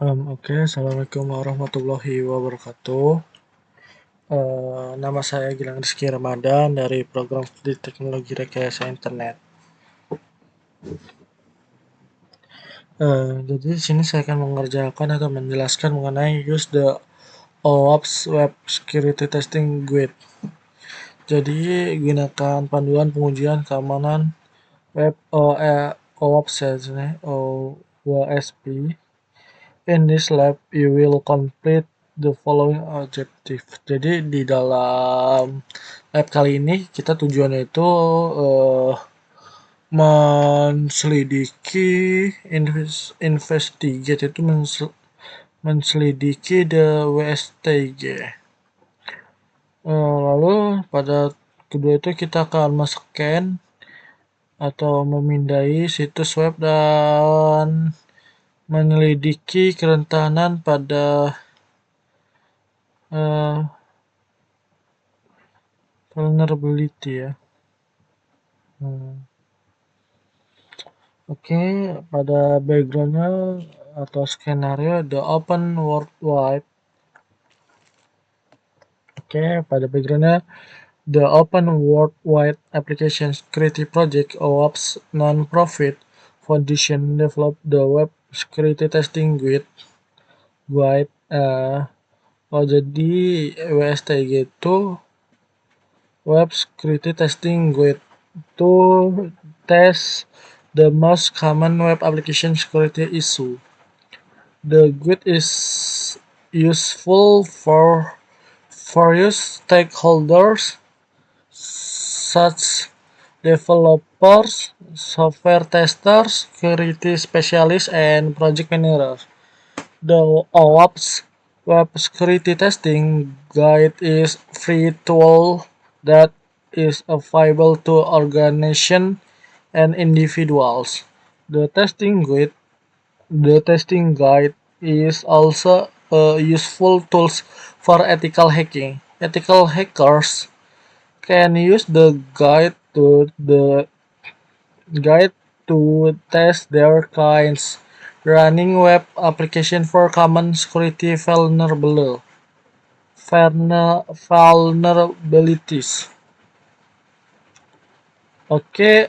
Oke, Assalamualaikum warahmatullahi wabarakatuh. Nama saya Gilang Rizky Ramadan dari program studi teknologi rekayasa internet. Jadi di sini saya akan mengerjakan atau menjelaskan mengenai use the OWASP Web Security Testing Guide. Jadi gunakan panduan pengujian keamanan web OWASP ya, sini OWASP. In this lab, you will complete the following objective. Jadi di dalam lab kali ini kita tujuannya itu menselidiki investigate itu menselidiki the WSTG. Lalu pada kedua itu kita akan men-scan atau memindai situs web dan menyelidiki kerentanan pada vulnerability ya. Oke, pada backgroundnya atau skenario the open worldwide. Oke, pada backgroundnya the Open Worldwide Application Security Project (OWASP) non-profit foundation developed the Web Security Testing Guide. Jadi WSTG itu Web Security Testing Guide to test the most common web application security issue. The guide is useful for various stakeholders such developers, software testers, security specialists, and project managers. The OWASP Web Security Testing Guide is free tool that is available to organizations and individuals. The testing guide is also a useful tool for ethical hacking. Ethical hackers can use the guide to test their clients' running web application for common security vulnerabilities. Okay,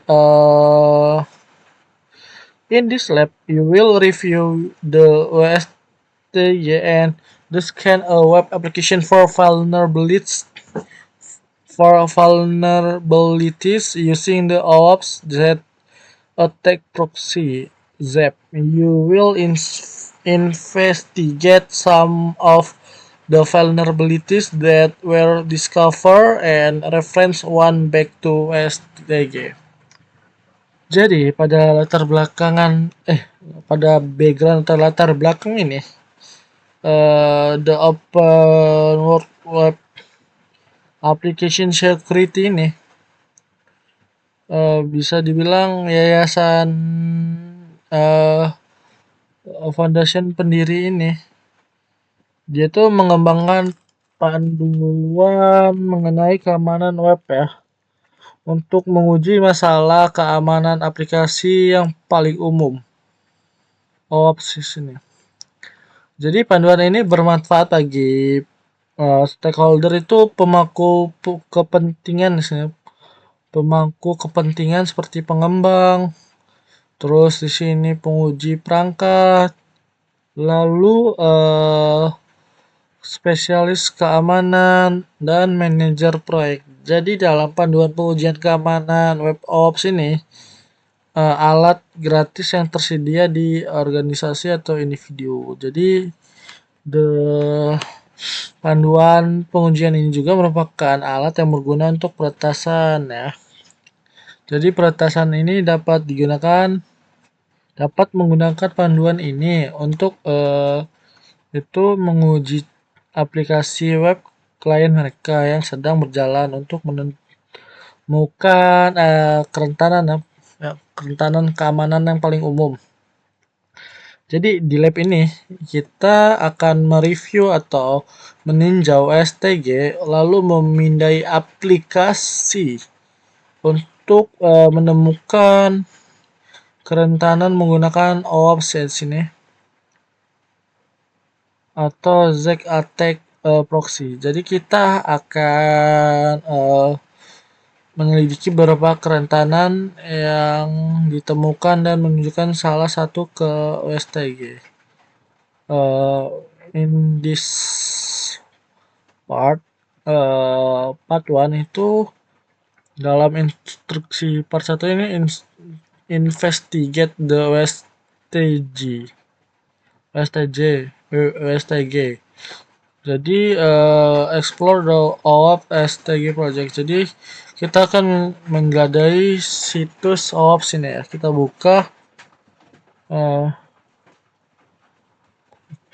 in this lab, you will review the OSTG and scan a web application for vulnerabilities using the OWASP attack proxy (ZAP). You will investigate some of the vulnerabilities that were discovered and reference one back to OSTG. Jadi pada latar belakang ini the Open World Web Application Security ini bisa dibilang yayasan foundation pendiri ini dia tuh mengembangkan panduan mengenai keamanan web ya untuk menguji masalah keamanan aplikasi yang paling umum OWASP ini. Jadi panduan ini bermanfaat bagi stakeholder itu pemangku kepentingan seperti pengembang, terus di sini penguji perangkat, lalu spesialis keamanan dan manajer proyek. Jadi dalam panduan pengujian keamanan web OWASP ini alat gratis yang tersedia di organisasi atau individu. Jadi panduan pengujian ini juga merupakan alat yang berguna untuk peretasan ya. Jadi peretasan ini dapat menggunakan panduan ini untuk menguji aplikasi web klien mereka yang sedang berjalan untuk menemukan kerentanan keamanan yang paling umum. Jadi di lab ini kita akan mereview atau meninjau STG lalu memindai aplikasi untuk menemukan kerentanan menggunakan OWASP di sini. atau ZATAC proxy. Jadi kita akan menyelidiki beberapa kerentanan yang ditemukan dan menunjukkan salah satu ke WSTG. In this part 1 itu dalam instruksi part 1 ini investigate the WSTG. Jadi explore the OAuth STG project. Jadi kita akan menggladai situs OAuth sini ya. Kita buka.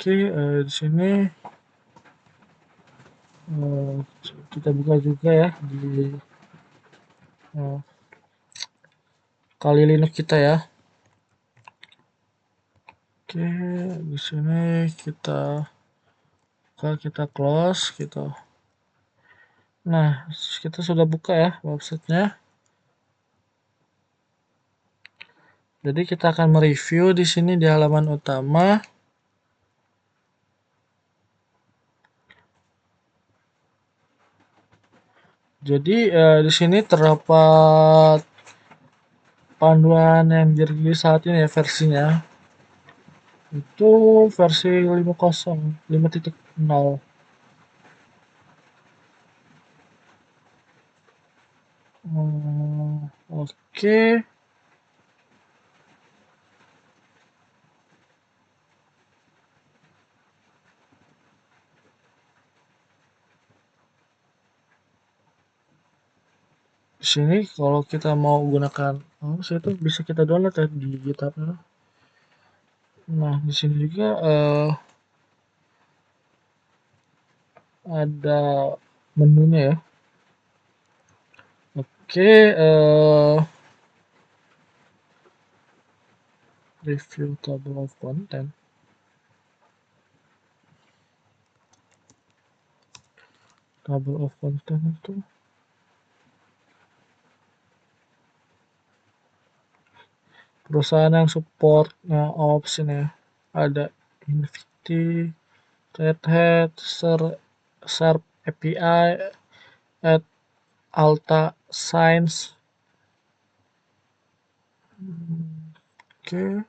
Oke, di sini kita buka juga ya di Kali Linux kita ya. Oke, di sini kita close gitu. Nah, kita sudah buka ya websitenya. Jadi kita akan mereview di sini di halaman utama. Jadi di sini terdapat panduan yang dirilis saat ini ya versinya. Itu versi 5.0. Oke. Di sini kalau kita mau gunakan itu bisa kita download ya di GitHub. Nah, di sini juga ada menunya ya. Oke, review table of content. Table of content itu perusahaan yang supportnya option ya. Ada Invicti, Red Hat, Sharp API, at Alta Science. Oke.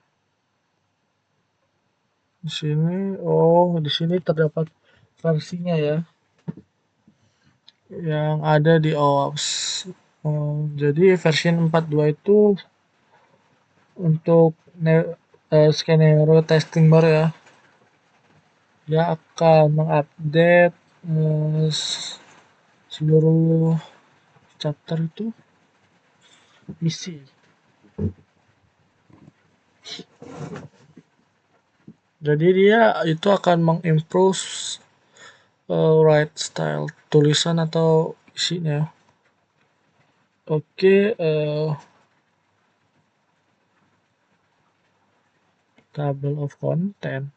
Di sini terdapat versinya ya. Yang ada di OWASP. Jadi versi 4.2 itu untuk skenario testing baru ya. Dia akan mengupdate seluruh chapter itu isi. Jadi dia itu akan mengimprove write style tulisan atau isinya. Oke, table of content.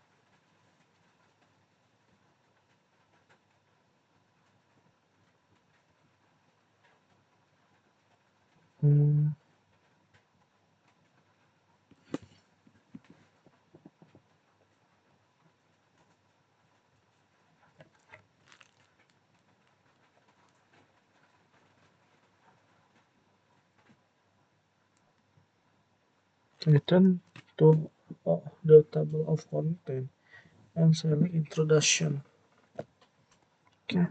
Return to the table of content and select introduction. Okay.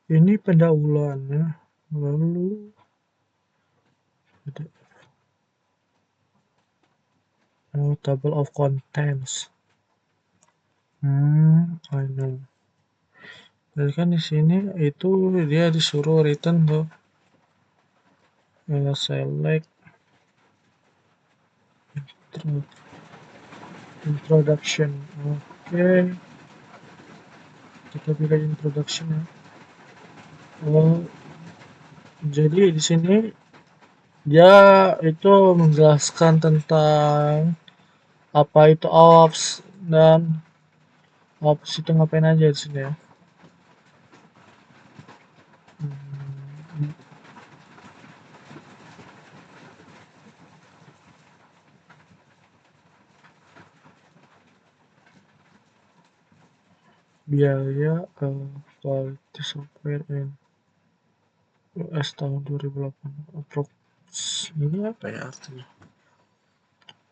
Ini pendahuluannya, lalu table of contents. I know. Jadi kan di sini itu dia disuruh return tuh. Select introduction. Oke. Kita pilih introduction ya. Jadi di sini dia itu menjelaskan tentang apa itu OWASP dan OWASP itu ngapain aja di sini ya. Hmm, biaya quality software in US tahun 2008 approx. Ini apa ya artinya?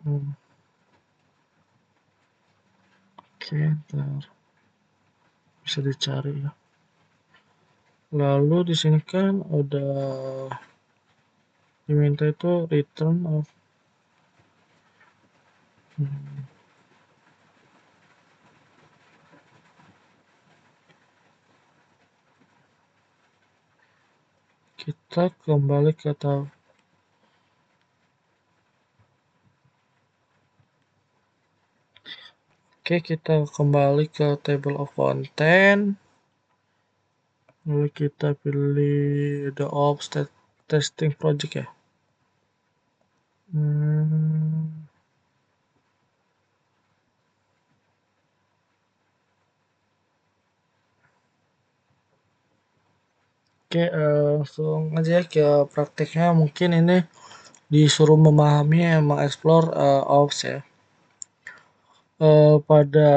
Hmm, oke, ntar bisa dicari ya. Lalu di sini kan ada diminta itu return of kita kembali ke Oke, kita kembali ke table of content. Lalu kita pilih the ops testing project ya. Hmm, oke, langsung aja ke prakteknya. Mungkin ini disuruh memahami mengeksplor ops ya. Pada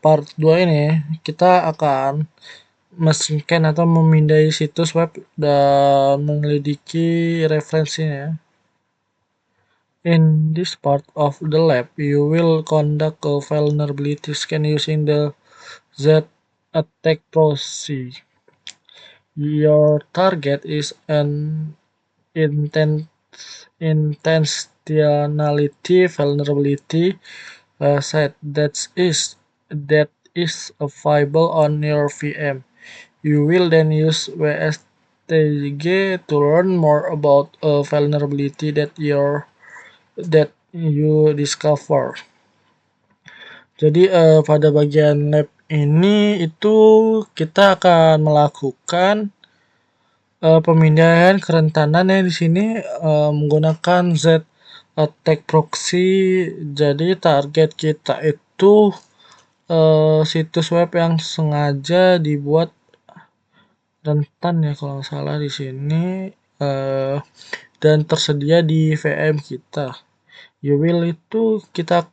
part 2 ini kita akan men-scan atau memindai situs web dan menyelidiki referensinya. In this part of the lab, you will conduct a vulnerability scan using the Z-Attack proxy. Your target is an intentionality vulnerability set that is available on your VM. You will then use WSTG to learn more about a vulnerability that you discover. Jadi pada bagian lab ini itu kita akan melakukan pemindahan kerentanan ya di sini menggunakan Z attack proxy. Jadi target kita itu situs web yang sengaja dibuat rentan ya kalau nggak salah di sini dan tersedia di VM kita. You will itu kita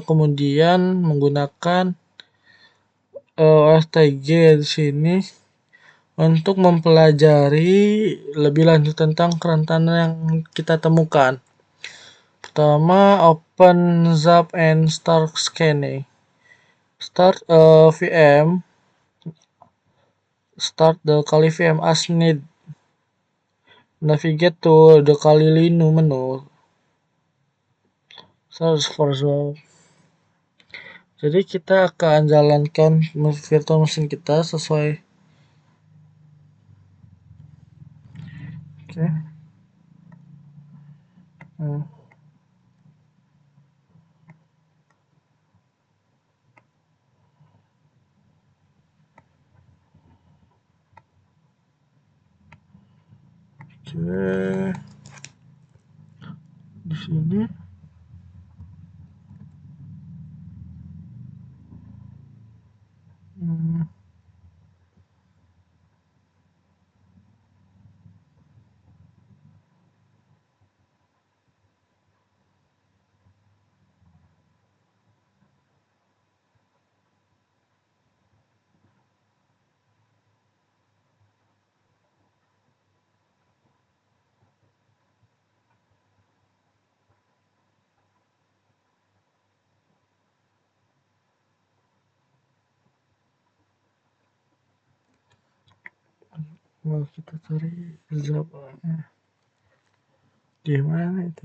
kemudian menggunakan OSTG di sini untuk mempelajari lebih lanjut tentang kerentanan yang kita temukan. Pertama, open zap and start scanning. Start VM. Start the Kali VM as need. Navigate to the Kali Linux menu. Search for zap. Jadi kita akan jalankan virtual machine kita sesuai. Oke. Oke. Di sini. Mau kita cari zap di mana itu?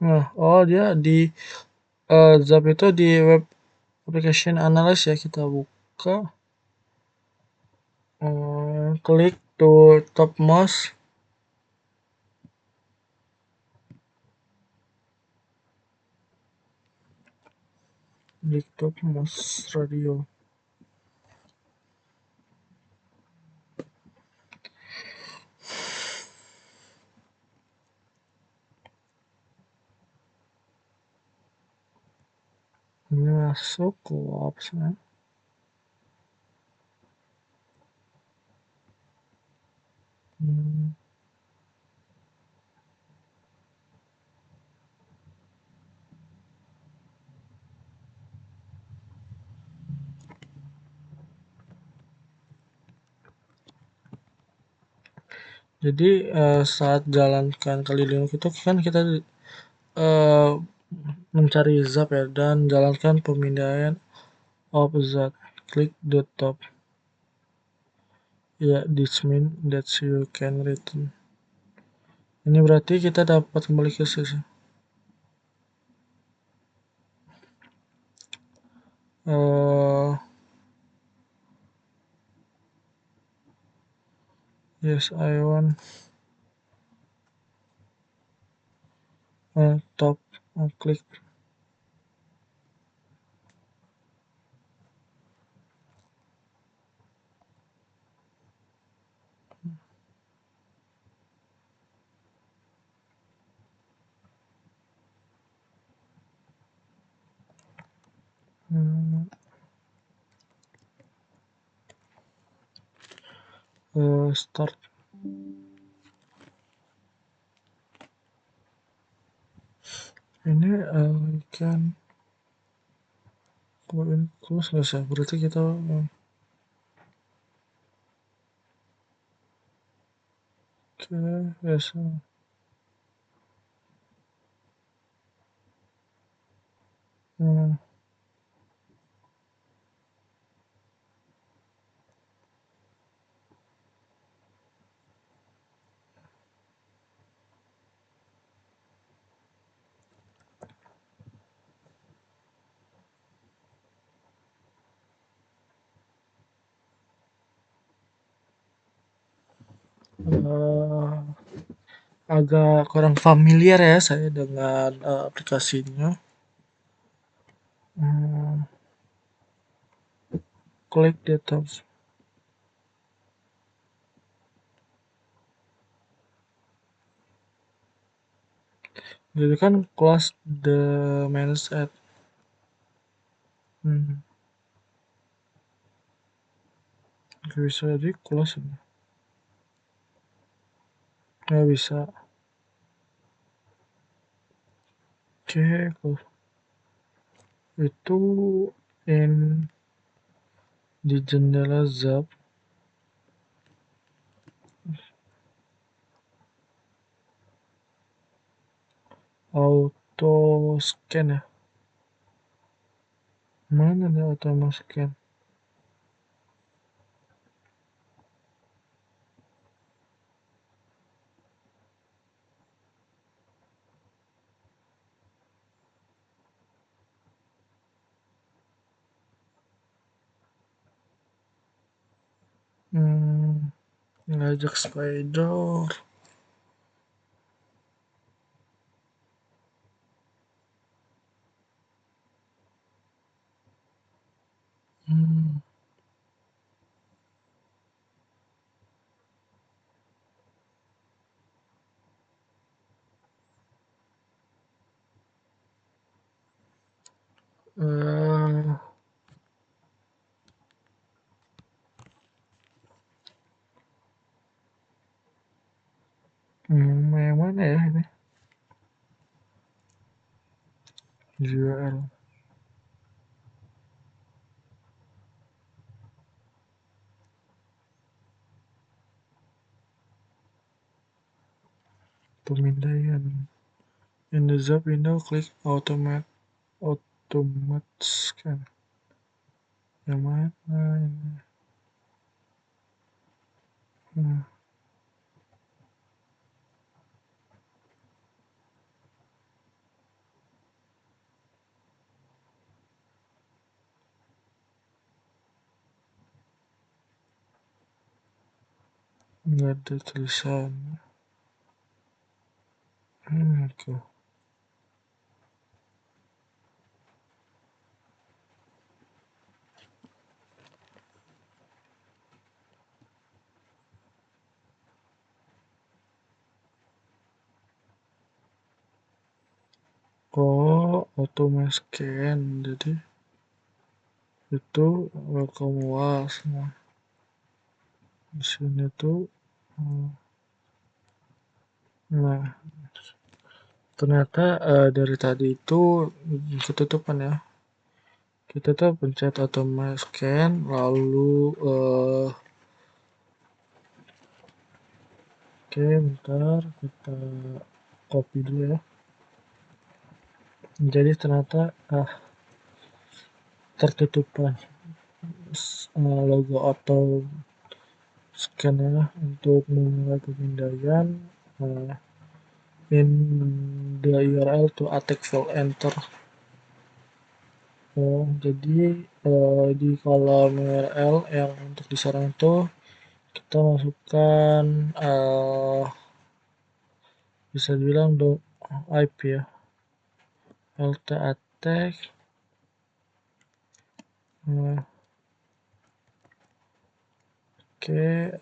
Nah, oh dia di zap itu di web application analyst ya, kita buka klik to topmost, di topmost radio. Ini masuk ke option. Hmm. Jadi saat jalankan keliling itu kan kita eh, mencari zap ya dan jalankan pemindahan of zap. Klik the top. Ya, this mean that you can return. Ini berarti kita dapat kembali ke sisi. Yes, I want top. Klik. Hmm, start. Ini ikan koin close nggak sih? Berarti kita oke, biasa. Hmm, eh, agak kurang familiar ya saya dengan aplikasinya. Hmm, klik the top. Jadi kan close the men's at. Hmm, nggak bisa di close ini. Nggak bisa. Oke, close. Itu in di jendela zap auto scan ya. Mana nih auto scan? Hmm, ngajak spider. Hmm, eh, yang mana ya ini? URL pemindaian. In the zap window, click automate scan. Yang mana ini? Hmm, nggak ada tulisan. Oke. Oh, auto scan, jadi itu welcome was. Nah, di sini tuh, nah ternyata dari tadi itu ketutupan ya. Kita tuh pencet auto scan, lalu oke, bentar kita copy dulu ya. Jadi ternyata tertutupan logo auto scan ya untuk memulai pemindaian in the URL to attack file enter. Jadi di kolom URL yang untuk diserang itu kita masukkan bisa dibilang IP ya, lt attack. Oke,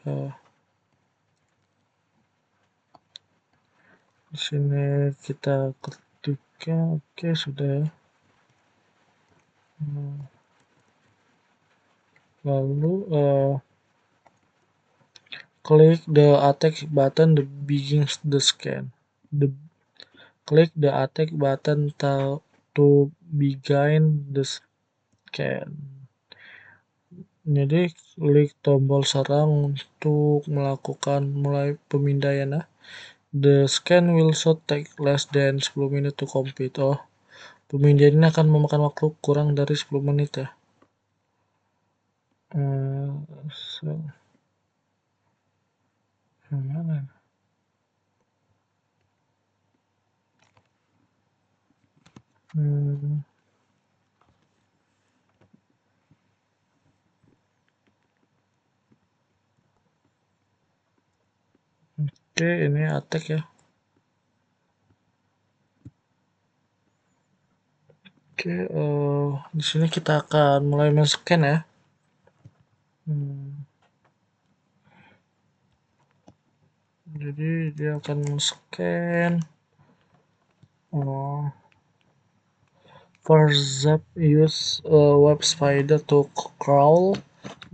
di sini kita ketikkan, oke sudah ya. Lalu klik the attack button that begins the scan. Click the attack button to begin the scan. Jadi klik tombol serang untuk melakukan mulai pemindaian ya. The scan will should take less than 10 menit to complete. Oh, pemindaian ini akan memakan waktu kurang dari 10 menit ya. Mana? Oke, ini attack ya. Oke, di sini kita akan mulai men-scan ya. Jadi dia akan men-scan. First, Zap use web spider to crawl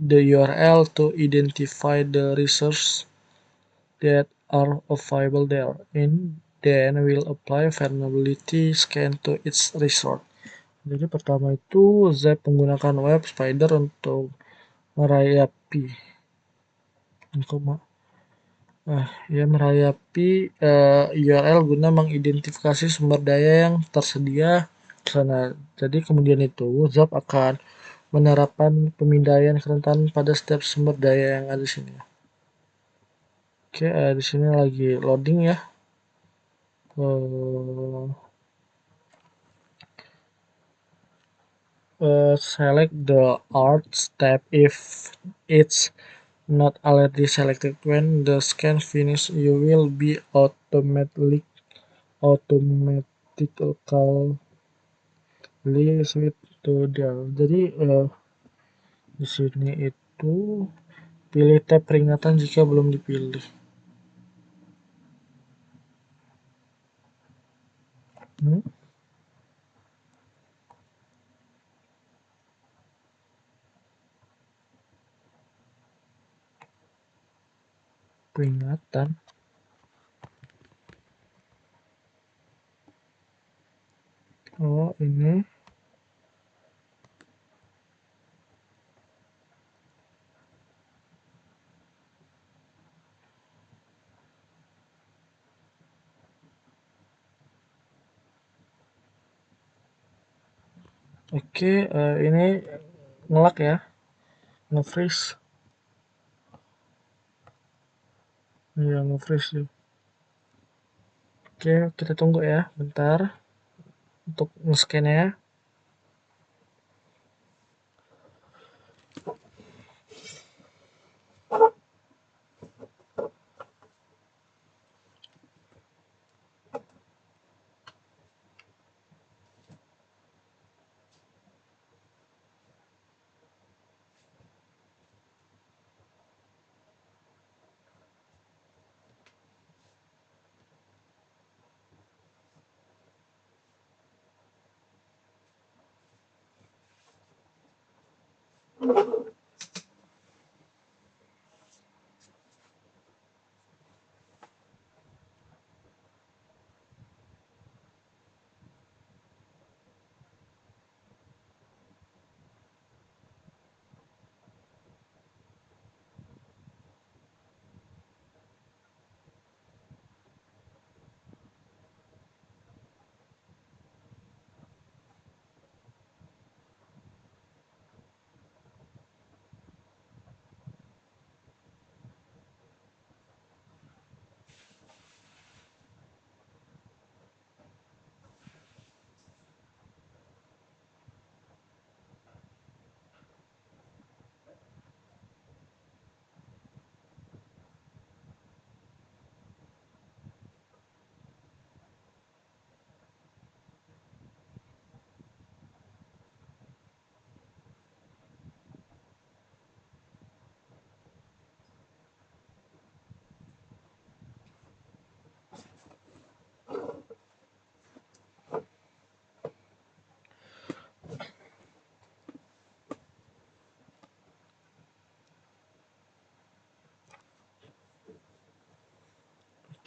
the URL to identify the resources that are available there, and then will apply vulnerability scan to its resource. Jadi pertama itu Zap menggunakan web spider untuk merayapi URL guna mengidentifikasi sumber daya yang tersedia di sana. Jadi kemudian itu Zap akan menerapkan pemindaian kerentanan pada setiap sumber daya yang ada di sini. Oke, di sini lagi loading ya. Select the arts tab if it's not already selected. When the scan finishes, you will be automatically switch to there. Jadi di sini itu pilih tab peringatan jika belum dipilih. Peringatan. Oh, ini. Oke, ini nge-lag ya. Nge-freeze. Iya, nge-freeze ya. Oke, kita tunggu ya bentar untuk nge-scan ya.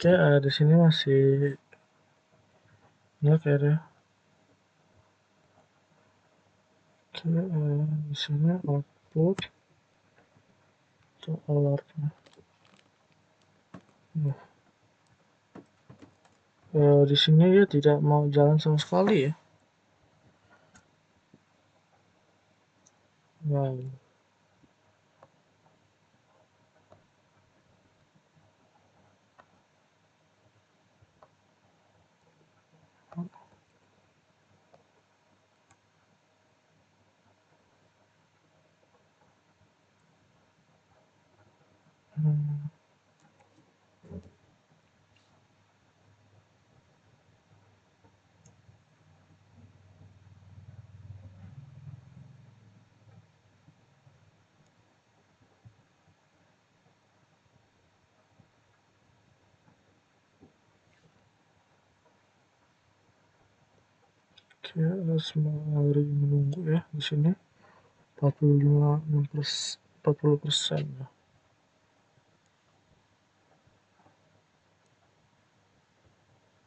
Oke, di sini masih nggak kayak deh. Oke, di sini output atau alertnya. Nah, di sini dia tidak mau jalan sama sekali ya. Wow. Hmm. Oke, sembari menunggu ya di sini 40% ya.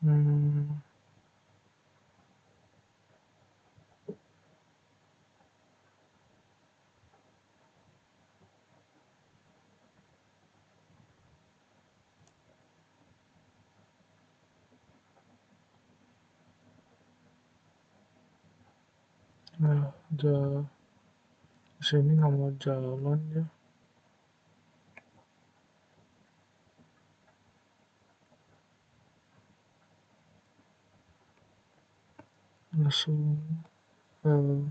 Hmm, nah, di sini nggak mau jalan ya. Langsung eh,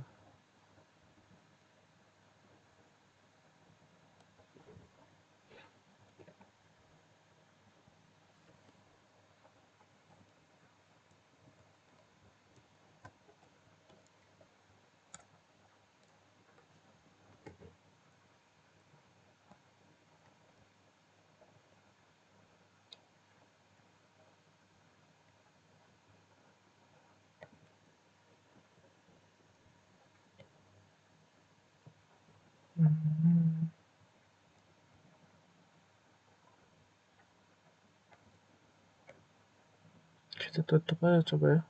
hmm, kita tutup aja coba ya.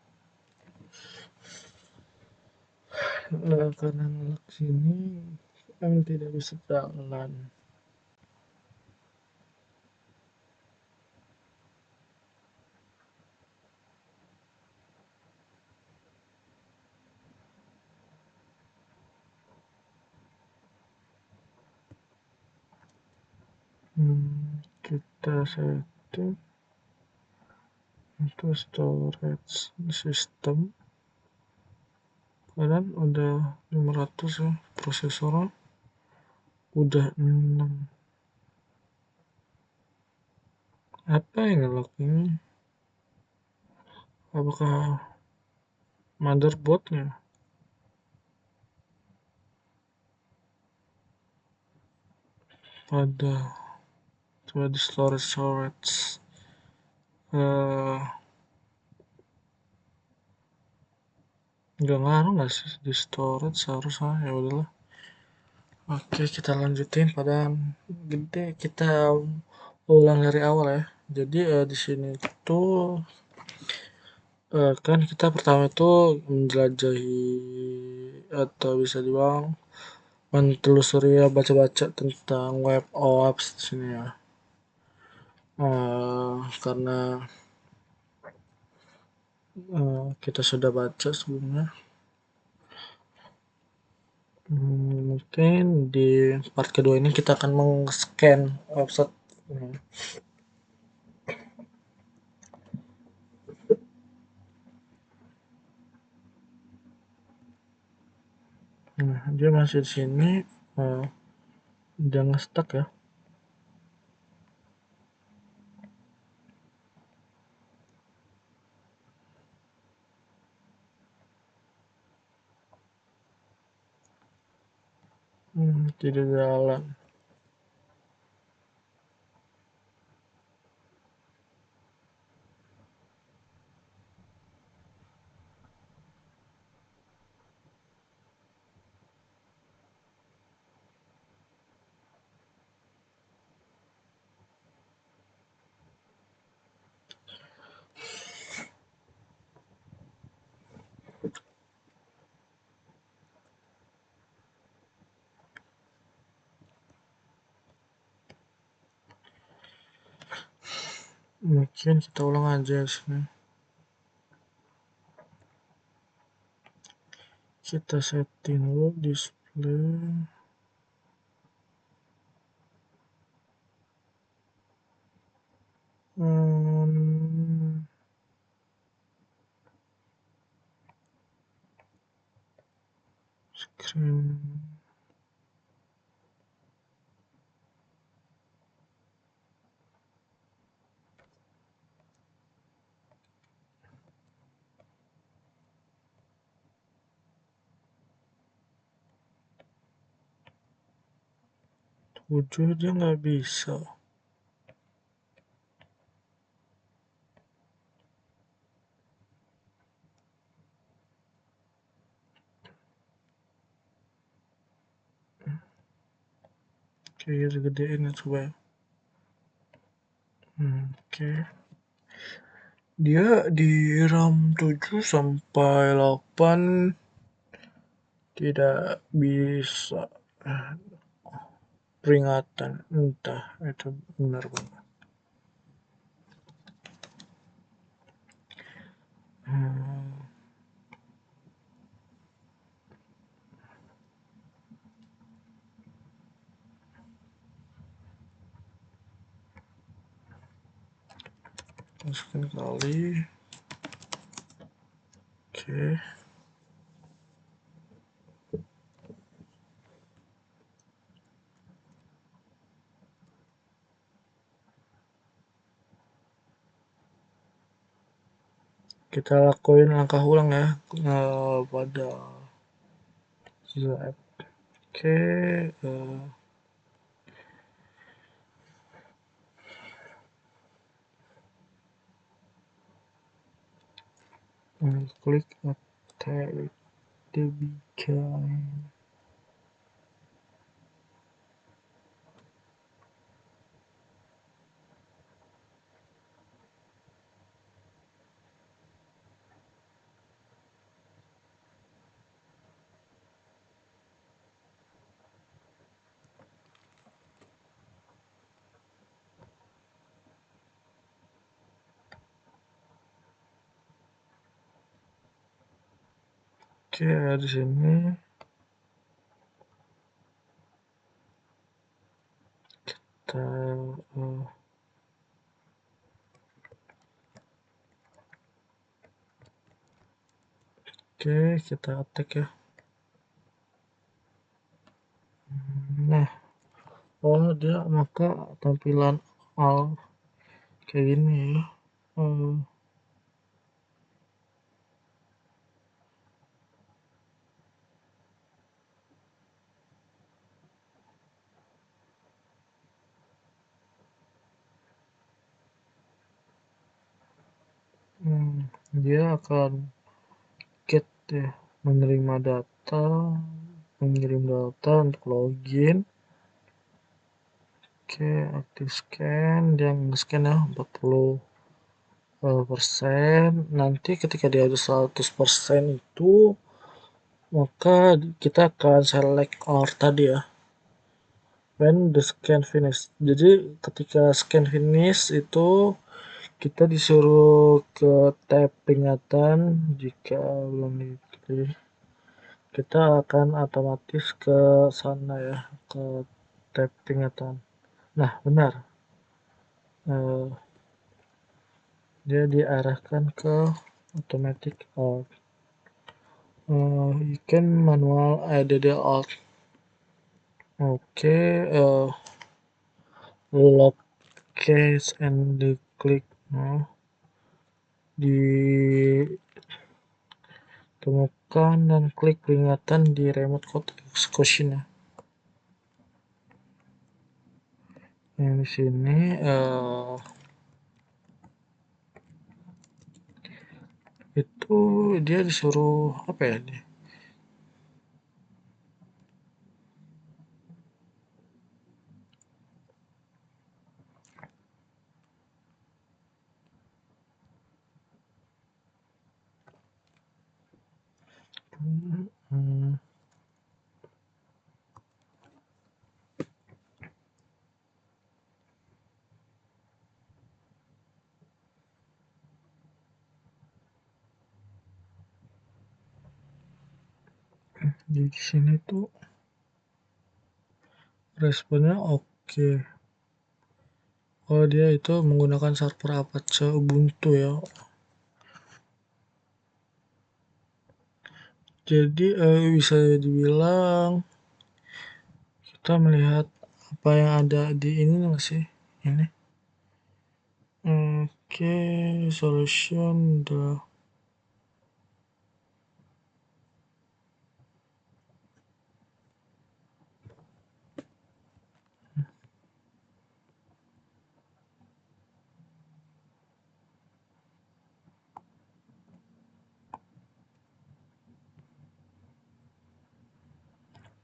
Karena ngelak sini kan tidak bisa jalan. Kita setting itu storage system. Kadang udah 500 ya, prosesornya udah 6. Apa yang ngelak ini? Apakah motherboardnya? Pada coba di storage eh nggak ngaruh nggak sih di storage seharusnya, ya udahlah. Oke, kita lanjutin pada gede, kita ulang dari awal ya. Jadi di sini tuh kan kita pertama itu menjelajahi atau bisa dibilang menelusuri ya, baca-baca tentang web OAuth di sini ya. Karena kita sudah baca sebelumnya. Mungkin di part kedua ini kita akan meng-scan website. Nah, dia masih di sini, uh, jangan stuck ya. Tidak jalan. Mungkin kita ulang aja sini. Kita setting dulu display. Screen. Tujuh dia nggak bisa. Oke, kita gedein ya coba. Oke. Dia di RAM 7 sampai 8 tidak bisa peringatan, entah itu benar banget. Masukin kali. Oke. Kita lakuin langkah ulang ya pada app. Oke. Klik attack the beacon. Oke, di sini kita oke, kita attack ya. Nah, dia maka tampilan all kayak gini ya. Dia akan get ya, menerima data, mengirim data untuk login. Oke, aktif scan, dia nge-scan ya 40%. Nanti ketika dia ada 100% itu, maka kita akan select all tadi ya. When the scan finish. Jadi ketika scan finish itu kita disuruh ke tab peringatan. Jika belum diklik, kita akan otomatis ke sana ya, ke tab peringatan. Nah, benar. Dia diarahkan ke automatic out. You can manual add alt. Oke, lock case and the click ditemukan dan klik peringatan di remote code execution ya. Yang di sini itu dia disuruh apa ya dia? Di sini tuh responnya oke. Oh, dia itu menggunakan server Apache Ubuntu ya. Jadi bisa dibilang kita melihat apa yang ada di ini nggak sih? Ini. Oke, solution udah.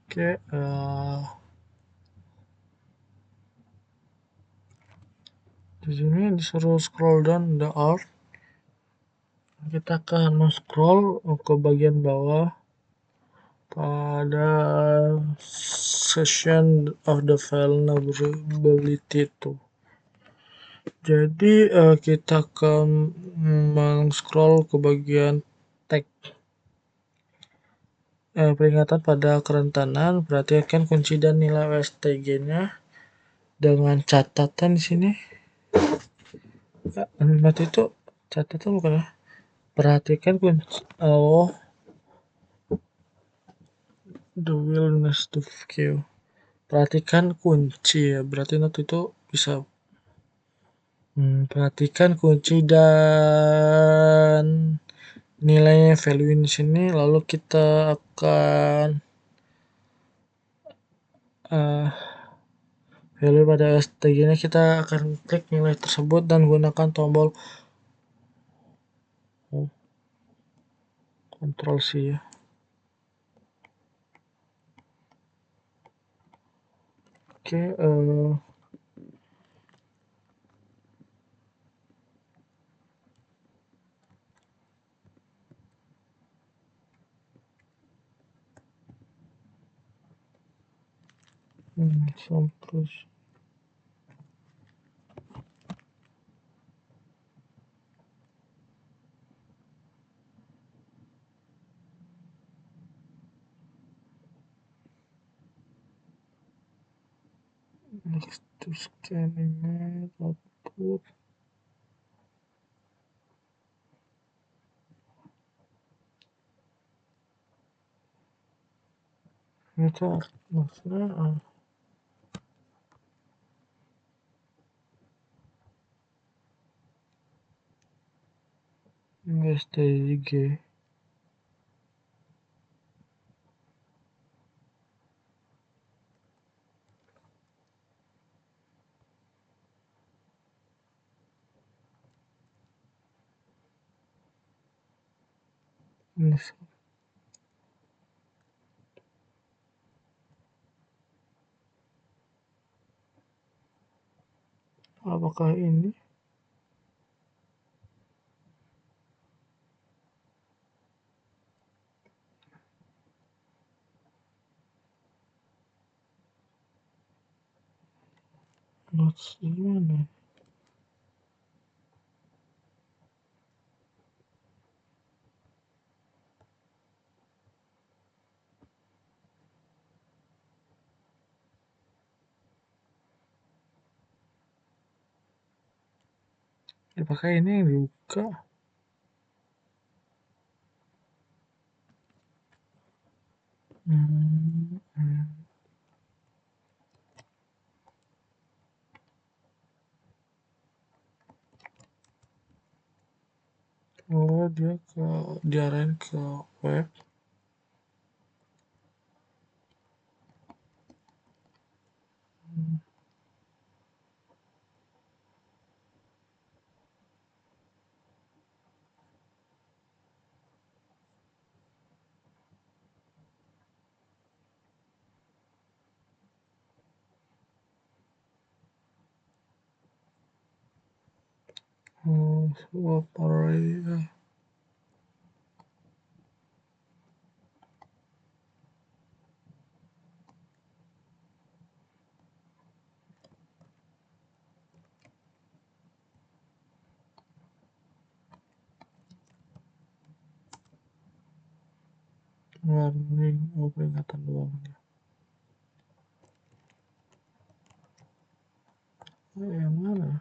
Oke, di sini disuruh scroll down the art. Kita akan scroll ke bagian bawah pada session of the vulnerability itu. Jadi kita akan scroll ke bagian tag peringatan pada kerentanan. Perhatikan kunci dan nilai WSTG-nya dengan catatan di sini. Berarti itu catatan bukan ya? Perhatikan kunci. Oh, the willingness to kill. Perhatikan kunci ya. Berarti nanti itu bisa. Perhatikan kunci dan nilainya value di sini. Lalu kita akan value pada STG-nya kita akan klik nilai tersebut dan gunakan tombol Ctrl C ya. Oke, terus next to scan image output. Ini tuh maksudnya STG. Apakah ini? Notes gimana? Apakah ini yang dibuka? Oh, dia diarahin ke web. Oh, swap already. warning, oh peringatan doang ya. Yang mana ya?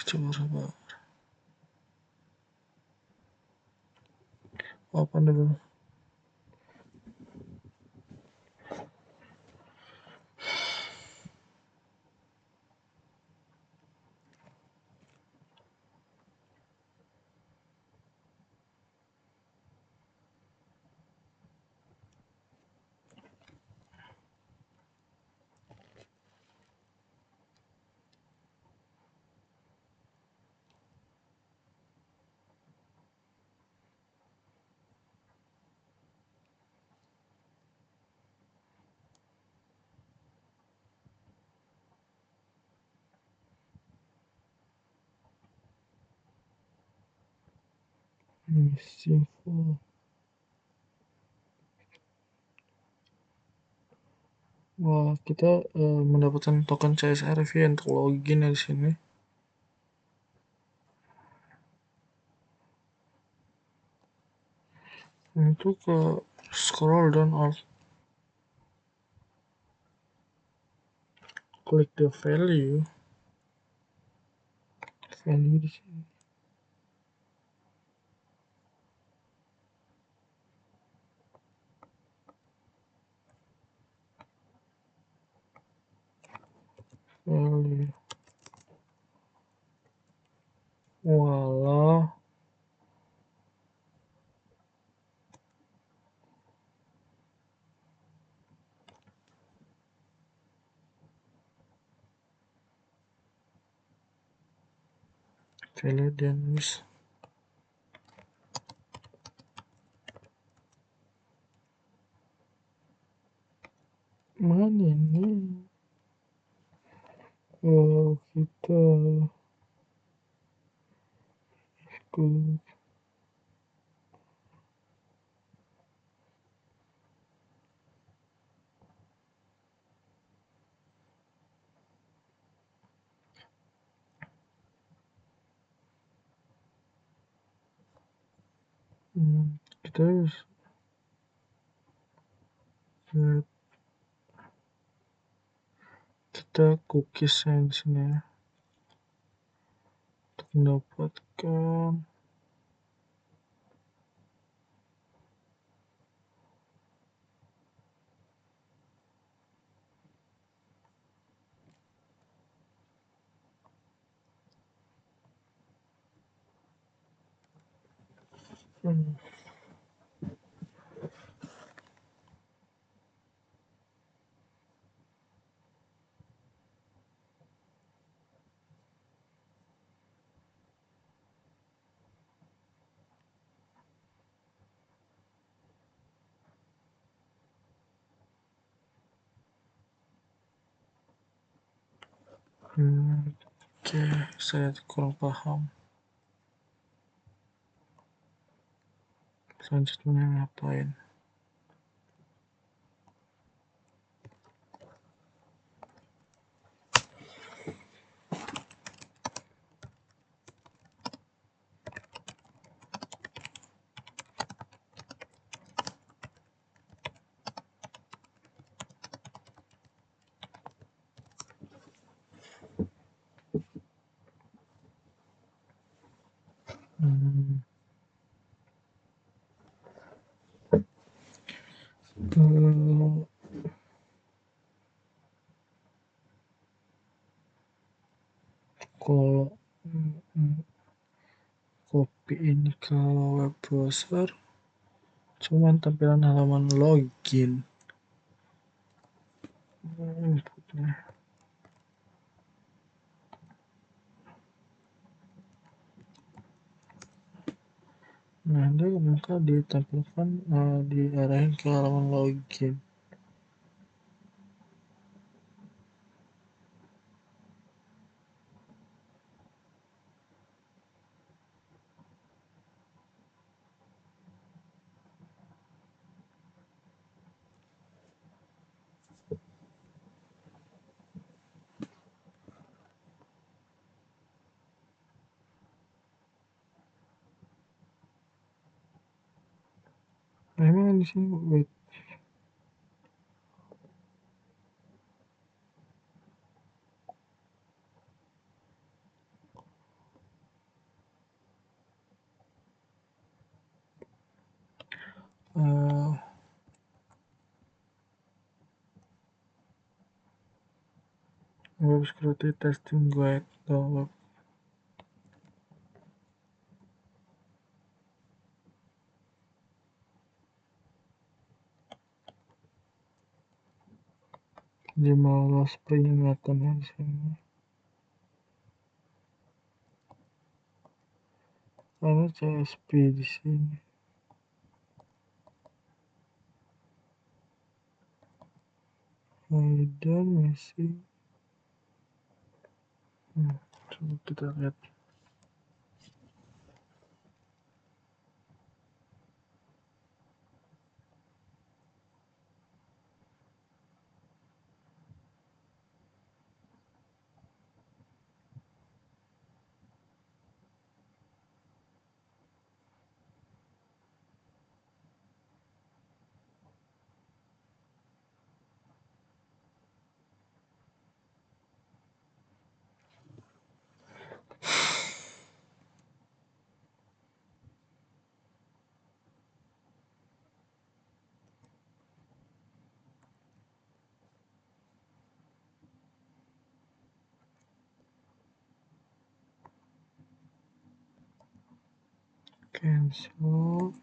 Coba apa dulu. Mischieful. Wah, kita mendapatkan token CSRV untuk login ya di sini. Itu ke scroll down or click the value di sini. Value. Walah. Value dan miss. Mana ini? Oh, kita ikut. Kita harus kita cookies yang di sini ya untuk mendapatkan oke, saya kurang paham. Selanjutnya ngapain? Kalau copy ini ke web browser, cuman tampilan halaman login. Inputnya. Nah, dia maka ditampilkan diarahin ke halaman login. kan di sini wait. Web security testing guide web. Dia malas peringatannya di sini. Karena CSP di sini. Dan masih. Coba kita lihat. Cancel.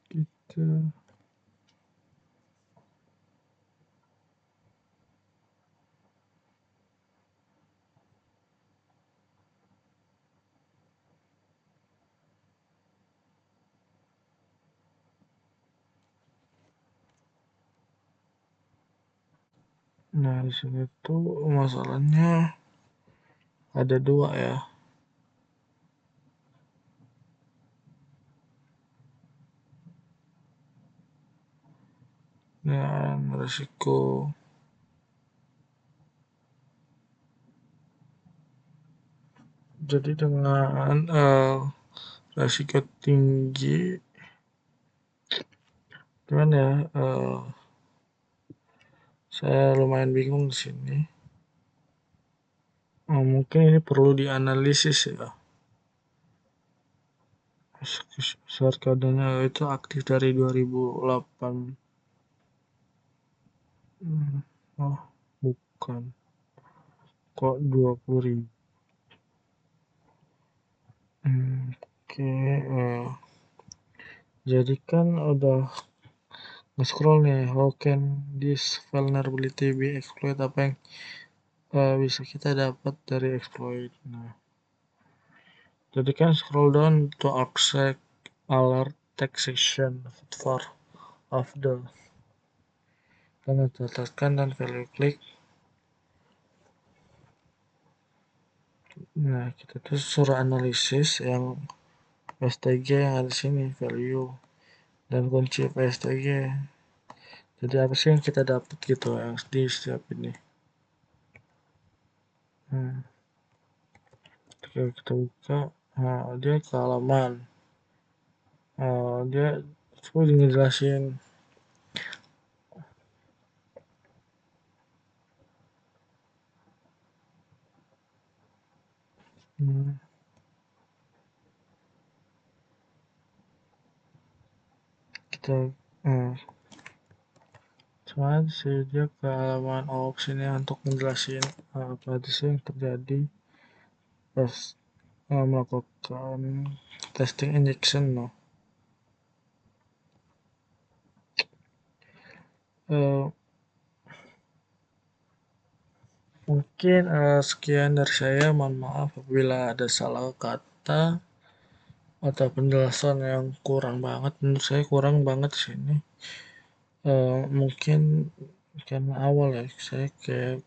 Kita Nah, di sini tuh masalahnya ada dua ya. Dan resiko jadi dengan resiko tinggi gimana ya, saya lumayan bingung di sini. Mungkin ini perlu dianalisis ya. Short kodenya itu aktif dari 2008. Oh, bukan. Kok 20.000? Oke, jadi kan udah nge-scroll nih, how can this vulnerability be exploit, apa yang bisa kita dapat dari exploit. Nah, jadi kan scroll down to access alert text section for of the dan catatkan dan value klik. Nah, kita tuh suruh analisis yang PSTG yang ada sini, value dan kunci PSTG. Jadi apa sih yang kita dapat gitu yang di setiap ini. Oke, kita buka. Nah, dia ke halaman. Dia coba ngejelasin. Kita cuma sih dia ke halaman ops ini untuk menjelasin apa sih yang terjadi pas melakukan testing injection. Mungkin sekian dari saya, mohon maaf apabila ada salah kata atau penjelasan yang kurang banget, menurut saya kurang banget di sini. Mungkin karena awal ya saya kayak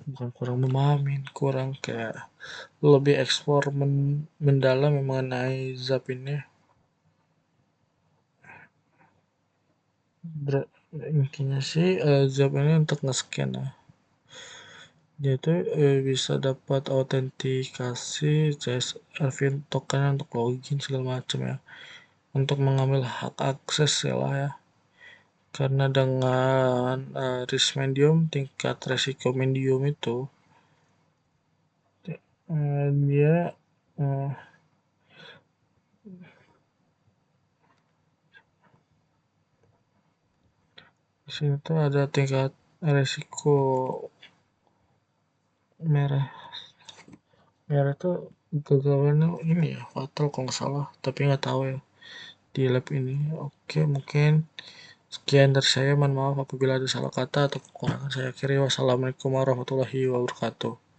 bukan kurang memahami, kurang kayak lebih eksplor mendalam mengenai Zap ini. Intinya sih Zap ini untuk nge-scan ya. Dia itu bisa dapat autentikasi CSRV token untuk login segala macam ya. Untuk mengambil hak akses ya lah ya. Karena dengan risk medium, tingkat resiko medium itu dia di sini tuh ada tingkat resiko merah. Merah tuh gagawannya ini ya fatal kalau nggak salah, tapi nggak tahu ya di lab ini. Oke, mungkin sekian dari saya. Mohon maaf apabila ada salah kata atau kekurangan. Saya akhiri. Wassalamualaikum warahmatullahi wabarakatuh.